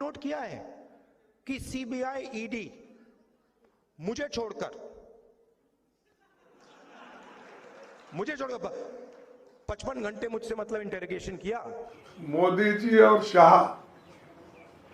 Note किया है कि सीबीआई ईडी मुझे छोड़कर 55 घंटे मुझसे मतलब इंटेरोगेशन किया। मोदी जी और शाह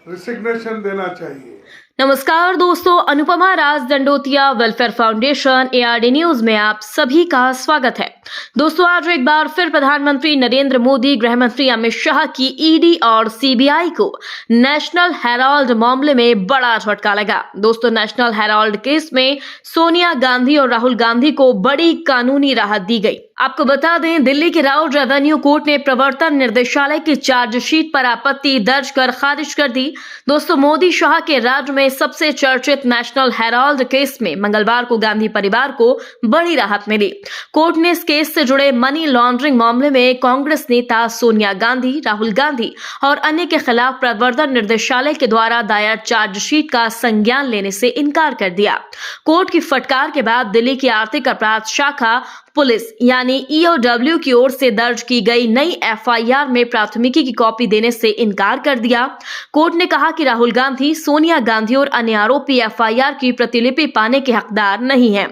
रिसिग्नेशन देना चाहिए। नमस्कार दोस्तों, Anupama Raj Dandotiya welfare foundation ARD news में आप सभी का स्वागत है। दोस्तों, आज एक बार फिर प्रधानमंत्री नरेंद्र मोदी, गृह मंत्री अमित शाह की ईडी और सीबीआई को नेशनल हेराल्ड मामले में बड़ा झटका लगा। दोस्तों, नेशनल हेराल्ड केस में सोनिया गांधी और राहुल गांधी को बड़ी कानूनी राहत दी गई। आपको बता दें, दिल्ली की राउ रेवेन्यू कोर्ट ने प्रवर्तन निर्देशालय की चार्जशीट पर आपत्ति दर्ज कर खारिज कर दी। दोस्तों, मोदी शाह के राज्य में सबसे चर्चित नेशनल हेराल्ड केस में मंगलवार को गांधी परिवार को बड़ी राहत मिली। कोर्ट ने इस केस से जुड़े मनी लॉन्ड्रिंग मामले में कांग्रेस नेता सोनिया गांधी, राहुल गांधी और अन्य के खिलाफ प्रवर्तन निर्देशालय के द्वारा दायर चार्जशीट का संज्ञान लेने से इनकार कर दिया। कोर्ट की फटकार के बाद दिल्ली की आर्थिक अपराध शाखा पुलिस यानी EOW की ओर से दर्ज की गई नई FIR में प्राथमिकी की कॉपी देने से इनकार कर दिया। कोर्ट ने कहा कि राहुल गांधी, सोनिया गांधी और अन्य आरोपी FIR की प्रतिलिपि पाने के हकदार नहीं हैं।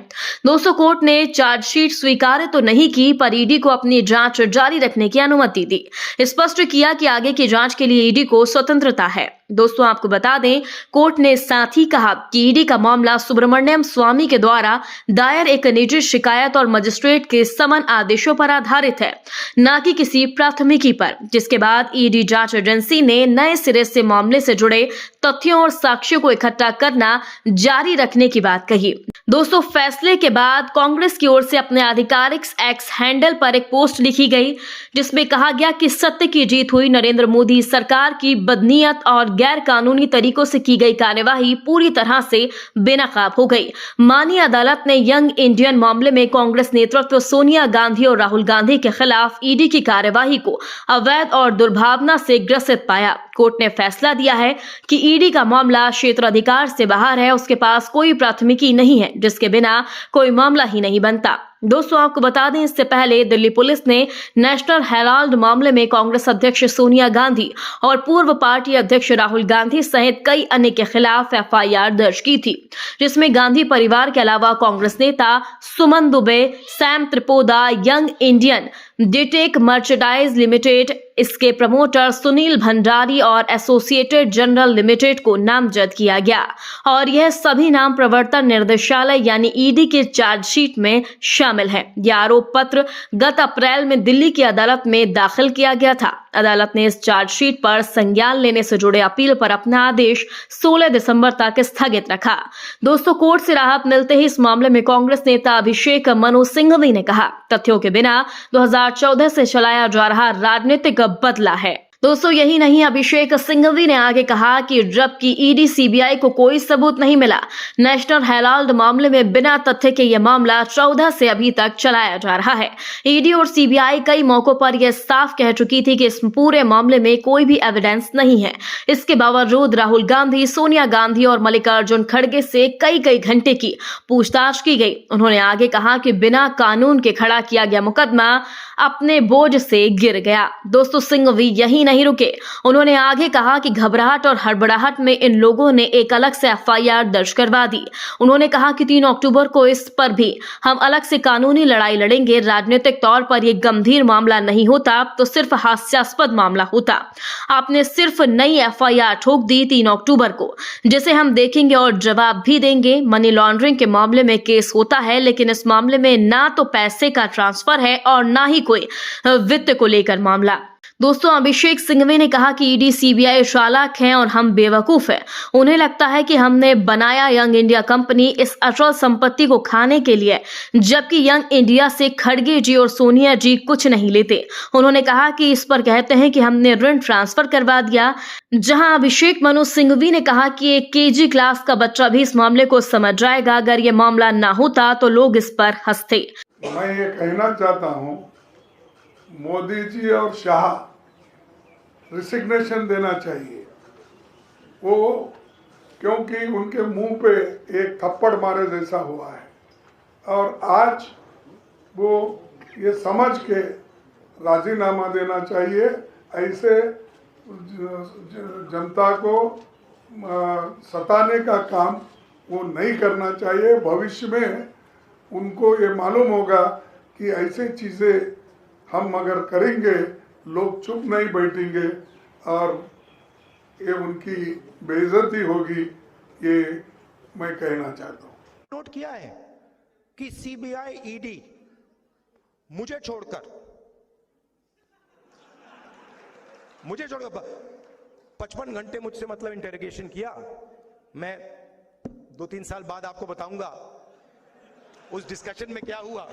दोस्तों, कोर्ट ने चार्जशीट स्वीकार तो नहीं की, पर ईडी को अपनी जांच जारी रखने की अनुमति दी। स्पष्ट किया कि आगे की जांच के लिए ईडी को स्वतंत्रता है। दोस्तों, आपको बता दें, कोर्ट ने साथ ही कहा कि ईडी का मामला सुब्रमण्यम स्वामी के द्वारा दायर एक निजी शिकायत और मजिस्ट्रेट के समन आदेशों पर आधारित है, न कि किसी प्राथमिकी पर। जिसके बाद ईडी जांच एजेंसी ने नए सिरे से मामले से जुड़े तथ्यों और साक्ष्यों को इकट्ठा करना जारी रखने की बात कही। दोस्तों, फैसले के बाद कांग्रेस की ओर से अपने आधिकारिक एक्स हैंडल पर एक पोस्ट लिखी गई, जिसमें कहा गया कि सत्य की जीत हुई। नरेंद्र मोदी सरकार की बदनीयत और गैर कानूनी तरीकों से की गई कार्यवाही पूरी तरह से बेनकाब हो गई। माननीय अदालत ने यंग इंडियन मामले में कांग्रेस नेतृत्व सोनिया गांधी और राहुल गांधी के खिलाफ ईडी की कार्यवाही को अवैध और दुर्भावना से ग्रसित पाया। कोर्ट ने फैसला दिया है कि ईडी का मामला क्षेत्राधिकार से बाहर है, उसके पास कोई प्राथमिकी नहीं है, जिसके बिना कोई मामला ही नहीं बनता। दोस्तों, आपको बता दें, इससे पहले दिल्ली पुलिस ने नेशनल हेराल्ड मामले में कांग्रेस अध्यक्ष सोनिया गांधी और पूर्व पार्टी अध्यक्ष राहुल गांधी सहित कई अन्य के खिलाफ FIR दर्ज की थी, जिसमें गांधी परिवार के अलावा कांग्रेस नेता Suman Dubey, Sam Pitroda, Young Indian Dotex merchandise limited, इसके प्रमोटर सुनील भंडारी और एसोसिएटेड जनरल लिमिटेड को नामजद किया गया और यह सभी नाम प्रवर्तन निर्देशालय यानी ईडी के चार्जशीट में शामिल हैं। यह आरोप पत्र गत अप्रैल में दिल्ली की अदालत में दाखिल किया गया था। अदालत ने इस चार्जशीट पर संज्ञान लेने से जुड़े अपील पर अपना आदेश 16 दिसंबर तक स्थगित रखा। दोस्तों, कोर्ट से राहत मिलते ही इस मामले में कांग्रेस नेता अभिषेक मनु सिंघवी ने कहा, तथ्यों के बिना 2014 से चलाया जा रहा राजनीतिक बदला है। दोस्तों, यही नहीं, अभिषेक सिंघवी ने आगे कहा कि जबकि ईडी सीबीआई को कोई सबूत नहीं मिला, नेशनल हेराल्ड मामले में बिना तथ्य के यह मामला 14 से अभी तक चलाया जा रहा है। ईडी और सीबीआई कई मौकों पर यह साफ कह चुकी थी कि इस पूरे मामले में कोई भी एविडेंस नहीं है। इसके बावजूद राहुल गांधी, सोनिया गांधी और मल्लिकार्जुन खड़गे से कई घंटे की पूछताछ की गई। उन्होंने आगे कहा कि बिना कानून के खड़ा किया गया मुकदमा अपने बोझ से गिर गया। दोस्तों, सिंघवी यही नहीं रुके, उन्होंने आगे कहा कि घबराहट और हड़बड़ाहट में इन लोगों ने एक अलग से FIR दर्ज करवा दी। उन्होंने कहा कि 3 अक्टूबर को इस पर भी हम अलग से कानूनी लड़ाई लड़ेंगे। राजनीतिक तौर पर यह गंभीर मामला नहीं होता तो सिर्फ हास्यास्पद मामला होता। आपने सिर्फ नई FIR ठोक दी 3 अक्टूबर को, जिसे हम देखेंगे और जवाब भी देंगे। मनी लॉन्ड्रिंग के मामले में केस होता है, लेकिन इस मामले में ना तो पैसे का ट्रांसफर है और ना ही कोई वित्त को लेकर मामला। दोस्तों, अभिषेक सिंघवी ने कहा कि ईडी सीबीआई चालाक हैं और हम बेवकूफ हैं। उन्हें लगता है कि हमने बनाया यंग इंडिया कंपनी इस अचल संपत्ति को खाने के लिए, जबकि यंग इंडिया से खड़गे जी और सोनिया जी कुछ नहीं लेते। उन्होंने कहा कि इस पर कहते हैं कि हमने ऋण ट्रांसफर करवा दिया, जहां अभिषेक मनु सिंघवी ने कहा कि एक KG क्लास का बच्चा भी इस मामले को समझ जाएगा। अगर ये मामला ना होता तो लोग इस पर हंसते। मैं ये कहना चाहता हूँ, मोदी जी और शाह रिसिग्नेशन देना चाहिए। वो क्योंकि उनके मुंह पे एक थप्पड़ मारे जैसा हुआ है और आज वो ये समझ के राजीनामा देना चाहिए। ऐसे जनता को सताने का काम वो नहीं करना चाहिए। भविष्य में उनको ये मालूम होगा कि ऐसे चीज़ें हम अगर करेंगे लोग चुप नहीं बैठेंगे और ये उनकी बेइज्जती होगी, ये मैं कहना चाहता हूँ। नोट किया है कि सीबीआई ईडी मुझे छोड़कर 55 घंटे मुझसे मतलब इंटेरोगेशन किया। मैं 2-3 साल बाद आपको बताऊंगा उस डिस्कशन में क्या हुआ।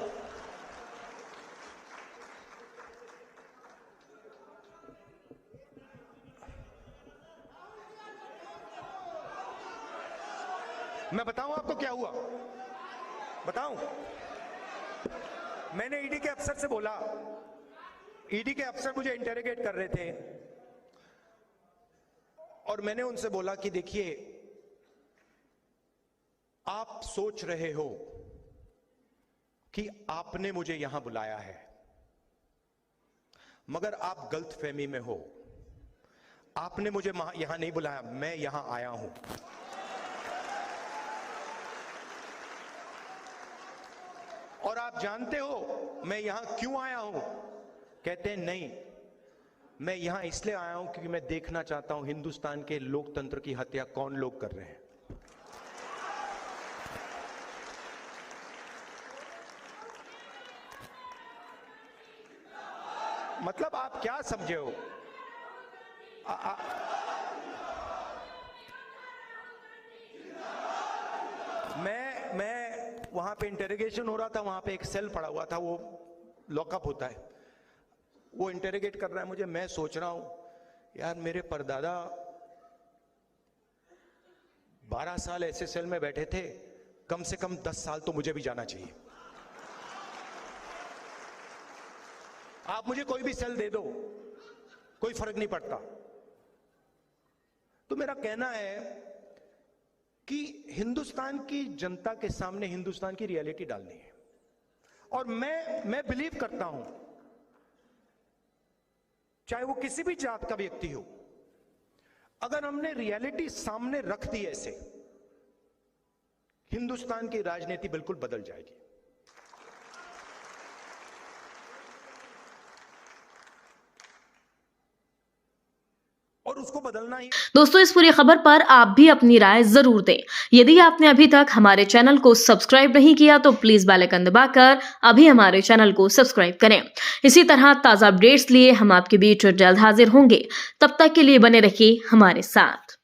मैं बताऊं आपको क्या हुआ, बताऊं? मैंने ईडी के अफसर से बोला, ईडी के अफसर मुझे इंटेरोगेट कर रहे थे और मैंने उनसे बोला कि देखिए, आप सोच रहे हो कि आपने मुझे यहां बुलाया है, मगर आप गलतफहमी में हो। आपने मुझे यहां नहीं बुलाया, मैं यहां आया हूं। और आप जानते हो मैं यहां क्यों आया हूं? कहते हैं नहीं, मैं यहां इसलिए आया हूं क्योंकि मैं देखना चाहता हूं हिंदुस्तान के लोकतंत्र की हत्या कौन लोग कर रहे हैं। मतलब आप क्या समझे हो? मैं वहां पे इंटेरोगेशन हो रहा था, वहां पे एक सेल पड़ा हुआ था, वो लॉकअप होता है, वो इंटेरोगेट कर रहा है मुझे। मैं सोच रहा हूं यार, मेरे परदादा 12 साल ऐसे सेल में बैठे थे, कम से कम 10 साल तो मुझे भी जाना चाहिए। आप मुझे कोई भी सेल दे दो, कोई फर्क नहीं पड़ता। तो मेरा कहना है कि हिंदुस्तान की जनता के सामने हिंदुस्तान की रियलिटी डालनी है। और मैं बिलीव करता हूं, चाहे वो किसी भी जात का व्यक्ति हो, अगर हमने रियलिटी सामने रख दी ऐसे, हिंदुस्तान की राजनीति बिल्कुल बदल जाएगी। और उसको बदलना ही। दोस्तों, इस पूरी खबर पर आप भी अपनी राय जरूर दें। यदि आपने अभी तक हमारे चैनल को सब्सक्राइब नहीं किया तो प्लीज बेल आइकन दबाकर अभी हमारे चैनल को सब्सक्राइब करें। इसी तरह ताजा अपडेट्स लिए हम आपके बीच जल्द हाजिर होंगे। तब तक के लिए बने रहिए हमारे साथ।